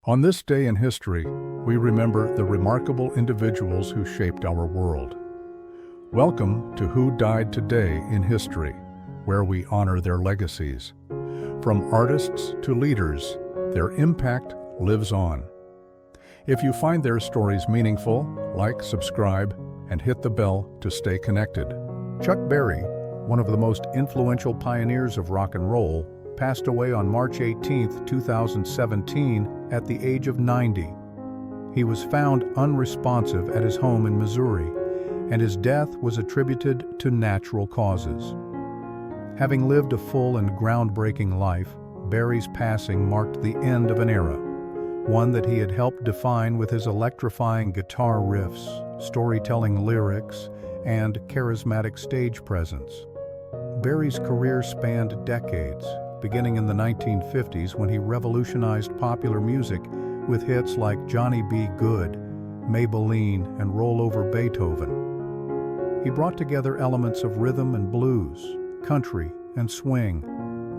On this day in history, we remember the remarkable individuals who shaped our world. Welcome to Who Died Today in History, where we honor their legacies. From artists to leaders, their impact lives on. If you find their stories meaningful, like, subscribe, and hit the bell to stay connected. Chuck Berry, one of the most influential pioneers of rock and roll, passed away on March 18, 2017, at the age of 90. He was found unresponsive at his home in Missouri, and his death was attributed to natural causes. Having lived a full and groundbreaking life, Berry's passing marked the end of an era, one that he had helped define with his electrifying guitar riffs, storytelling lyrics, and charismatic stage presence. Berry's career spanned decades, beginning in the 1950s when he revolutionized popular music with hits like Johnny B. Goode, Maybellene, and Over Beethoven. He brought together elements of rhythm and blues, country, and swing,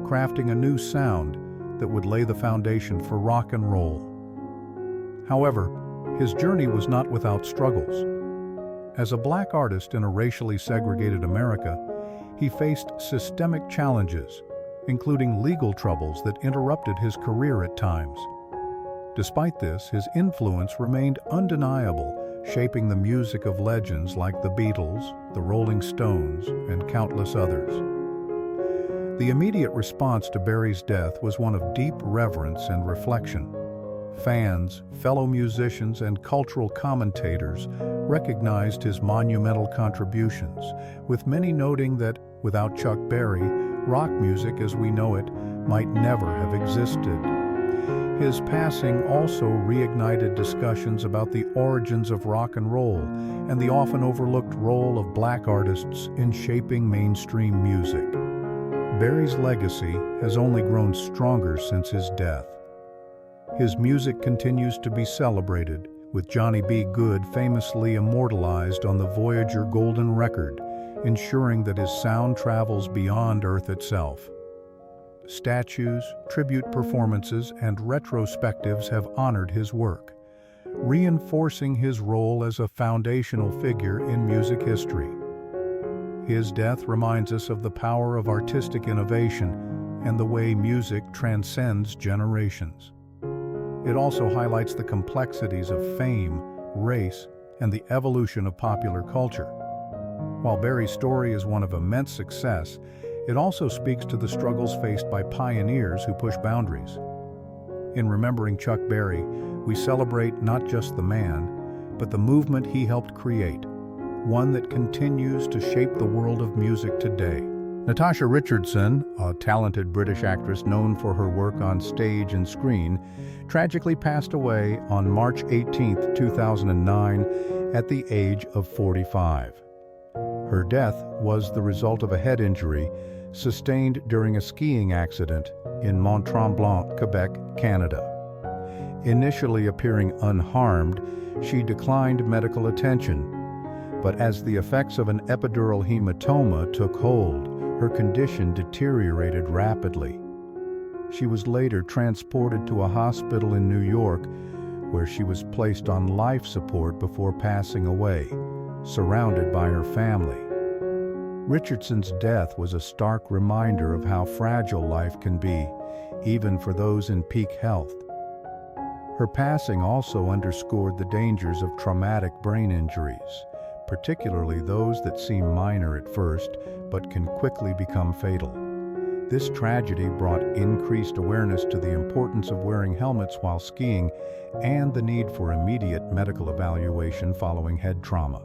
crafting a new sound that would lay the foundation for rock and roll. However, his journey was not without struggles. As a black artist in a racially segregated America, he faced systemic challenges, including legal troubles that interrupted his career at times. Despite this, his influence remained undeniable, shaping the music of legends like the Beatles, the Rolling Stones, and countless others. The immediate response to Berry's death was one of deep reverence and reflection. Fans, fellow musicians, and cultural commentators recognized his monumental contributions, with many noting that, without Chuck Berry, rock music as we know it might never have existed. His passing also reignited discussions about the origins of rock and roll and the often overlooked role of black artists in shaping mainstream music. Berry's legacy has only grown stronger since his death. His music continues to be celebrated, with Johnny B. Goode famously immortalized on the Voyager Golden Record, ensuring that his sound travels beyond Earth itself. Statues, tribute performances, and retrospectives have honored his work, reinforcing his role as a foundational figure in music history. His death reminds us of the power of artistic innovation and the way music transcends generations. It also highlights the complexities of fame, race, and the evolution of popular culture. While Berry's story is one of immense success, it also speaks to the struggles faced by pioneers who push boundaries. In remembering Chuck Berry, we celebrate not just the man, but the movement he helped create, one that continues to shape the world of music today. Natasha Richardson, a talented British actress known for her work on stage and screen, tragically passed away on March 18, 2009, at the age of 45. Her death was the result of a head injury sustained during a skiing accident in Mont-Tremblant, Quebec, Canada. Initially appearing unharmed, she declined medical attention, but as the effects of an epidural hematoma took hold, her condition deteriorated rapidly. She was later transported to a hospital in New York, where she was placed on life support before passing away, surrounded by her family. Richardson's death was a stark reminder of how fragile life can be, even for those in peak health. Her passing also underscored the dangers of traumatic brain injuries, particularly those that seem minor at first but can quickly become fatal. This tragedy brought increased awareness to the importance of wearing helmets while skiing and the need for immediate medical evaluation following head trauma.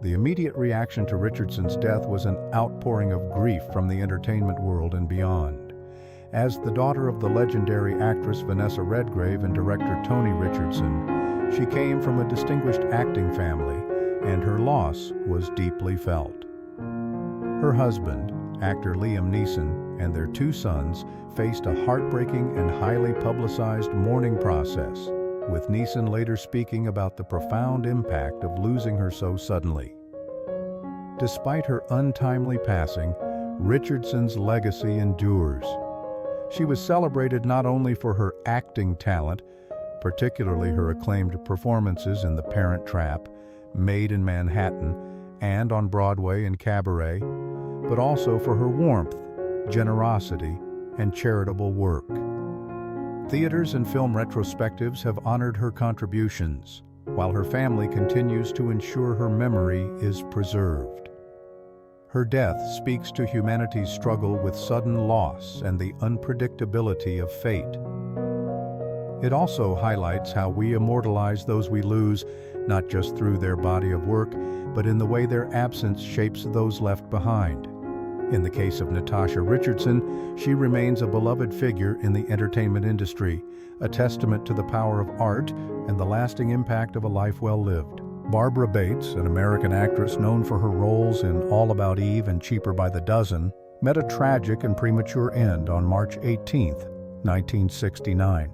The immediate reaction to Richardson's death was an outpouring of grief from the entertainment world and beyond. As the daughter of the legendary actress Vanessa Redgrave and director Tony Richardson, she came from a distinguished acting family, and her loss was deeply felt. Her husband, actor Liam Neeson, and their two sons faced a heartbreaking and highly publicized mourning process, with Neeson later speaking about the profound impact of losing her so suddenly. Despite her untimely passing, Richardson's legacy endures. She was celebrated not only for her acting talent, particularly her acclaimed performances in The Parent Trap, Maid in Manhattan, and on Broadway and Cabaret, but also for her warmth, generosity, and charitable work. Theaters and film retrospectives have honored her contributions, while her family continues to ensure her memory is preserved. Her death speaks to humanity's struggle with sudden loss and the unpredictability of fate. It also highlights how we immortalize those we lose, not just through their body of work, but in the way their absence shapes those left behind. In the case of Natasha Richardson, she remains a beloved figure in the entertainment industry, a testament to the power of art and the lasting impact of a life well lived. Barbara Bates, an American actress known for her roles in All About Eve and Cheaper by the Dozen, met a tragic and premature end on March 18, 1969.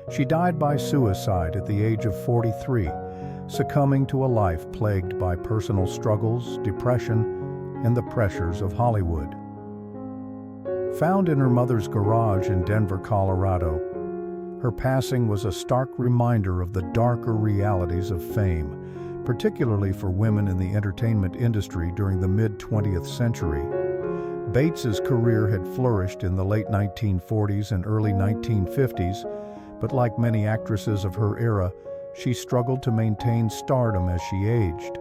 She died by suicide at the age of 43, succumbing to a life plagued by personal struggles, depression, and the pressures of Hollywood. Found in her mother's garage in Denver, Colorado, her passing was a stark reminder of the darker realities of fame, particularly for women in the entertainment industry during the mid-20th century. Bates's career had flourished in the late 1940s and early 1950s, but like many actresses of her era, she struggled to maintain stardom as she aged.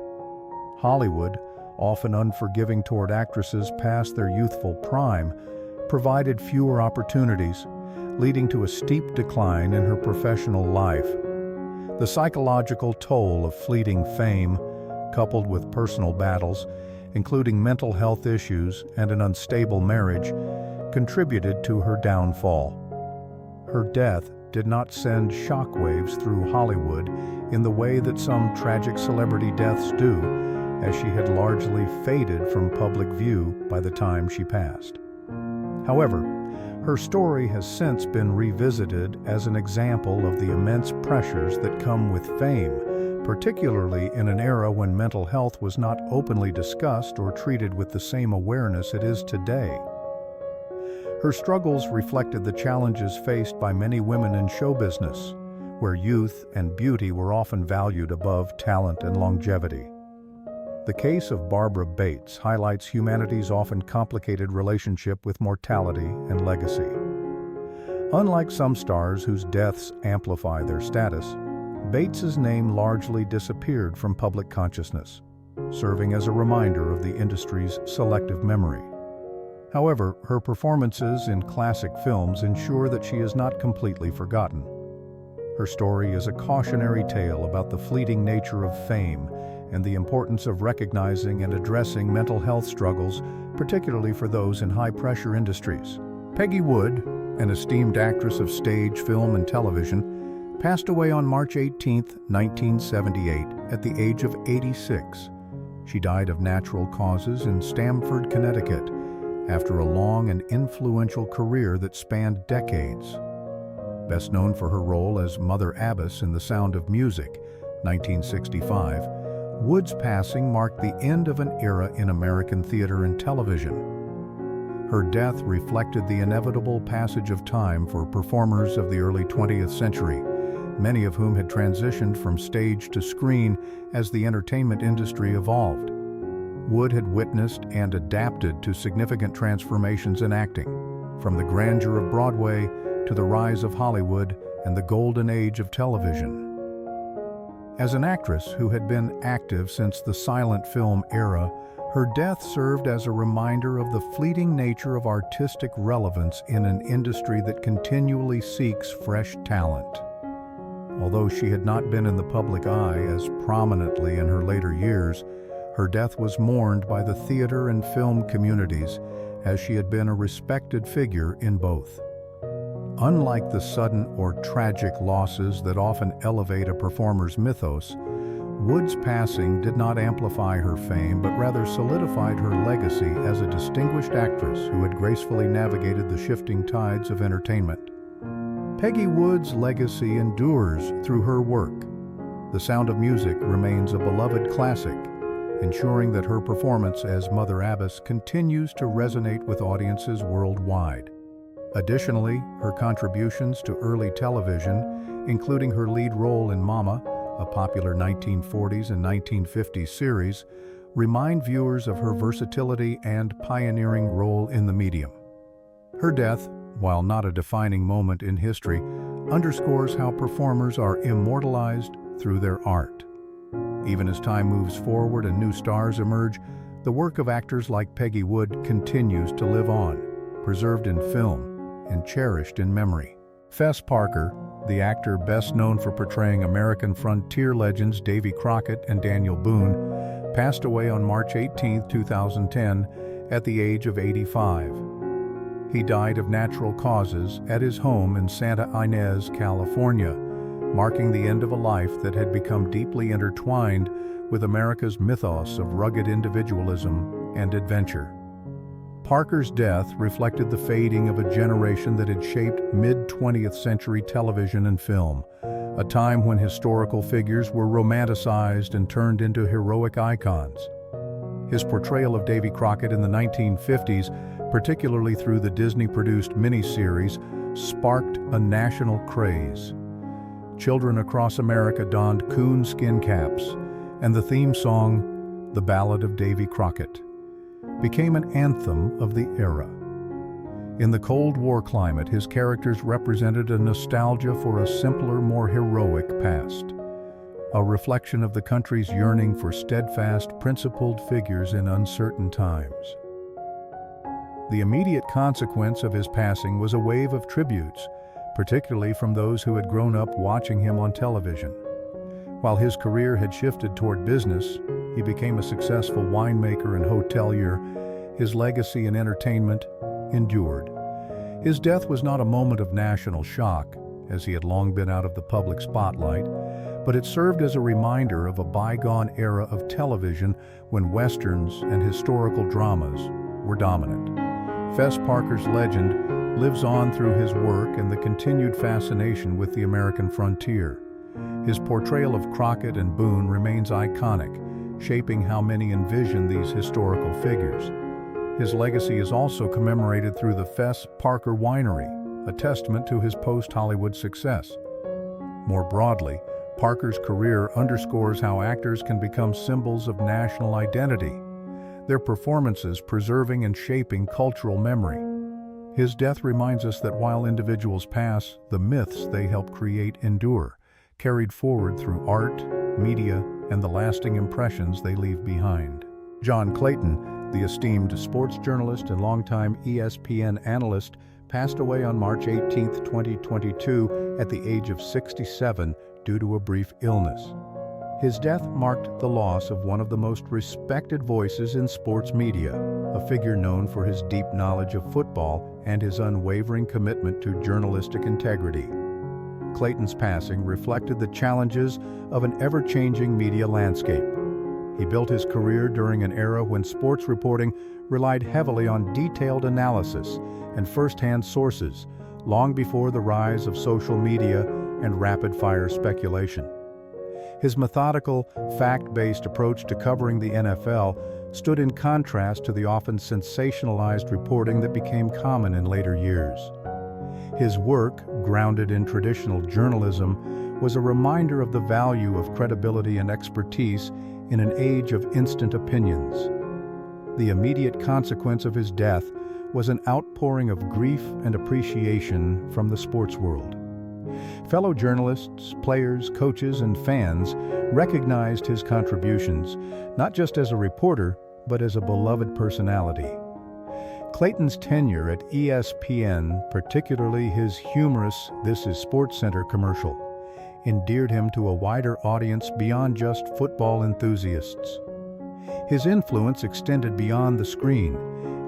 Hollywood, often unforgiving toward actresses past their youthful prime, provided fewer opportunities, leading to a steep decline in her professional life. The psychological toll of fleeting fame, coupled with personal battles, including mental health issues and an unstable marriage, contributed to her downfall. Her death did not send shockwaves through Hollywood in the way that some tragic celebrity deaths do, as she had largely faded from public view by the time she passed. However, her story has since been revisited as an example of the immense pressures that come with fame, particularly in an era when mental health was not openly discussed or treated with the same awareness it is today. Her struggles reflected the challenges faced by many women in show business, where youth and beauty were often valued above talent and longevity. The case of Barbara Bates highlights humanity's often complicated relationship with mortality and legacy. Unlike some stars whose deaths amplify their status, Bates's name largely disappeared from public consciousness, serving as a reminder of the industry's selective memory. However, her performances in classic films ensure that she is not completely forgotten. Her story is a cautionary tale about the fleeting nature of fame and the importance of recognizing and addressing mental health struggles, particularly for those in high-pressure industries. Peggy Wood, an esteemed actress of stage, film, and television, passed away on March 18, 1978, at the age of 86. She died of natural causes in Stamford, Connecticut, after a long and influential career that spanned decades. Best known for her role as Mother Abbess in The Sound of Music, 1965, Wood's passing marked the end of an era in American theater and television. Her death reflected the inevitable passage of time for performers of the early 20th century, many of whom had transitioned from stage to screen as the entertainment industry evolved. Wood had witnessed and adapted to significant transformations in acting, from the grandeur of Broadway to the rise of Hollywood and the golden age of television. As an actress who had been active since the silent film era, her death served as a reminder of the fleeting nature of artistic relevance in an industry that continually seeks fresh talent. Although she had not been in the public eye as prominently in her later years, her death was mourned by the theater and film communities, as she had been a respected figure in both. Unlike the sudden or tragic losses that often elevate a performer's mythos, Wood's passing did not amplify her fame, but rather solidified her legacy as a distinguished actress who had gracefully navigated the shifting tides of entertainment. Peggy Wood's legacy endures through her work. The Sound of Music remains a beloved classic, ensuring that her performance as Mother Abbess continues to resonate with audiences worldwide. Additionally, her contributions to early television, including her lead role in Mama, a popular 1940s and 1950s series, remind viewers of her versatility and pioneering role in the medium. Her death, while not a defining moment in history, underscores how performers are immortalized through their art. Even as time moves forward and new stars emerge, the work of actors like Peggy Wood continues to live on, preserved in film and cherished in memory. Fess Parker, the actor best known for portraying American frontier legends Davy Crockett and Daniel Boone, passed away on March 18, 2010, at the age of 85. He died of natural causes at his home in Santa Ynez, California, marking the end of a life that had become deeply intertwined with America's mythos of rugged individualism and adventure. Parker's death reflected the fading of a generation that had shaped mid-20th century television and film, a time when historical figures were romanticized and turned into heroic icons. His portrayal of Davy Crockett in the 1950s, particularly through the Disney-produced miniseries, sparked a national craze. Children across America donned coon skin caps, and the theme song, The Ballad of Davy Crockett, became an anthem of the era. In the Cold War climate, his characters represented a nostalgia for a simpler, more heroic past, a reflection of the country's yearning for steadfast, principled figures in uncertain times. The immediate consequence of his passing was a wave of tributes, particularly from those who had grown up watching him on television. While his career had shifted toward business, he became a successful winemaker and hotelier. His legacy in entertainment endured. His death was not a moment of national shock, as he had long been out of the public spotlight, but it served as a reminder of a bygone era of television when westerns and historical dramas were dominant. Fess Parker's legend lives on through his work and the continued fascination with the American frontier. His portrayal of Crockett and Boone remains iconic, shaping how many envision these historical figures. His legacy is also commemorated through the Fess Parker Winery, a testament to his post-Hollywood success. More broadly, Parker's career underscores how actors can become symbols of national identity, their performances preserving and shaping cultural memory. His death reminds us that while individuals pass, the myths they help create endure, carried forward through art, media, and the lasting impressions they leave behind. John Clayton, the esteemed sports journalist and longtime ESPN analyst, passed away on March 18, 2022, at the age of 67 due to a brief illness. His death marked the loss of one of the most respected voices in sports media, a figure known for his deep knowledge of football and his unwavering commitment to journalistic integrity. Clayton's passing reflected the challenges of an ever-changing media landscape. He built his career during an era when sports reporting relied heavily on detailed analysis and first-hand sources, long before the rise of social media and rapid-fire speculation. His methodical, fact-based approach to covering the NFL stood in contrast to the often sensationalized reporting that became common in later years. His work, grounded in traditional journalism, was a reminder of the value of credibility and expertise in an age of instant opinions. The immediate consequence of his death was an outpouring of grief and appreciation from the sports world. Fellow journalists, players, coaches, and fans recognized his contributions, not just as a reporter, but as a beloved personality. Clayton's tenure at ESPN, particularly his humorous "This is SportsCenter" commercial, endeared him to a wider audience beyond just football enthusiasts. His influence extended beyond the screen,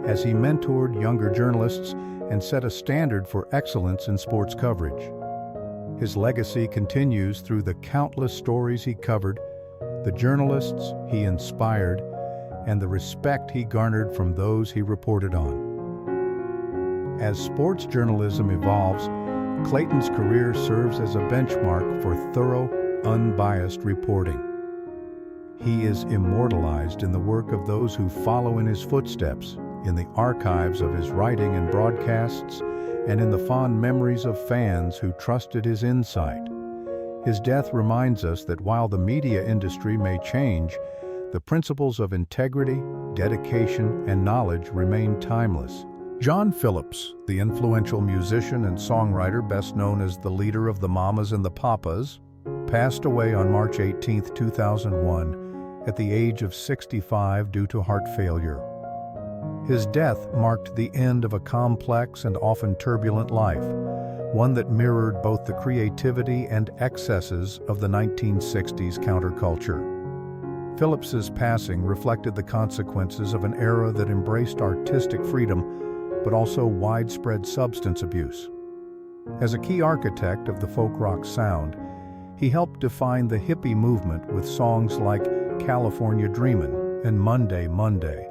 as he mentored younger journalists and set a standard for excellence in sports coverage. His legacy continues through the countless stories he covered, the journalists he inspired, and the respect he garnered from those he reported on. As sports journalism evolves, Clayton's career serves as a benchmark for thorough, unbiased reporting. He is immortalized in the work of those who follow in his footsteps, in the archives of his writing and broadcasts, and in the fond memories of fans who trusted his insight. His death reminds us that while the media industry may change, the principles of integrity, dedication, and knowledge remain timeless. John Phillips, the influential musician and songwriter best known as the leader of the Mamas and the Papas, passed away on March 18, 2001, at the age of 65 due to heart failure. His death marked the end of a complex and often turbulent life, one that mirrored both the creativity and excesses of the 1960s counterculture. Phillips's passing reflected the consequences of an era that embraced artistic freedom but also widespread substance abuse. As a key architect of the folk rock sound, he helped define the hippie movement with songs like California Dreamin and Monday, Monday.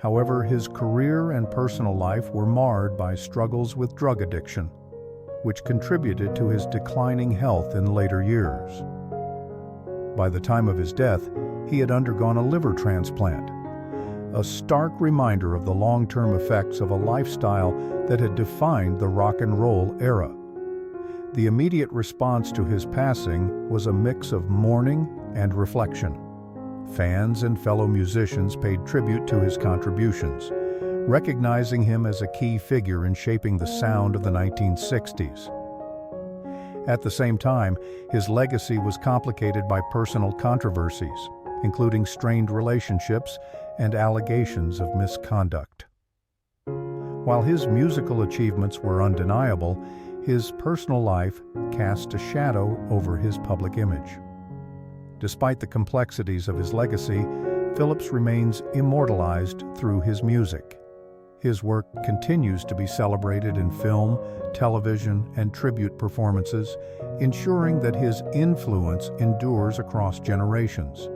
However, his career and personal life were marred by struggles with drug addiction, which contributed to his declining health in later years. By the time of his death, he had undergone a liver transplant, a stark reminder of the long-term effects of a lifestyle that had defined the rock and roll era. The immediate response to his passing was a mix of mourning and reflection. Fans and fellow musicians paid tribute to his contributions, recognizing him as a key figure in shaping the sound of the 1960s. At the same time, his legacy was complicated by personal controversies, including strained relationships and allegations of misconduct. While his musical achievements were undeniable, his personal life cast a shadow over his public image. Despite the complexities of his legacy, Phillips remains immortalized through his music. His work continues to be celebrated in film, television, and tribute performances, ensuring that his influence endures across generations.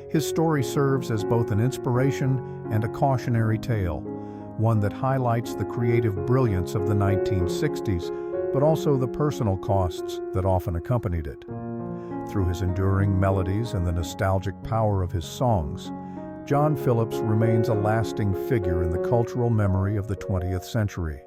His story serves as both an inspiration and a cautionary tale, one that highlights the creative brilliance of the 1960s, but also the personal costs that often accompanied it. Through his enduring melodies and the nostalgic power of his songs, John Phillips remains a lasting figure in the cultural memory of the 20th century.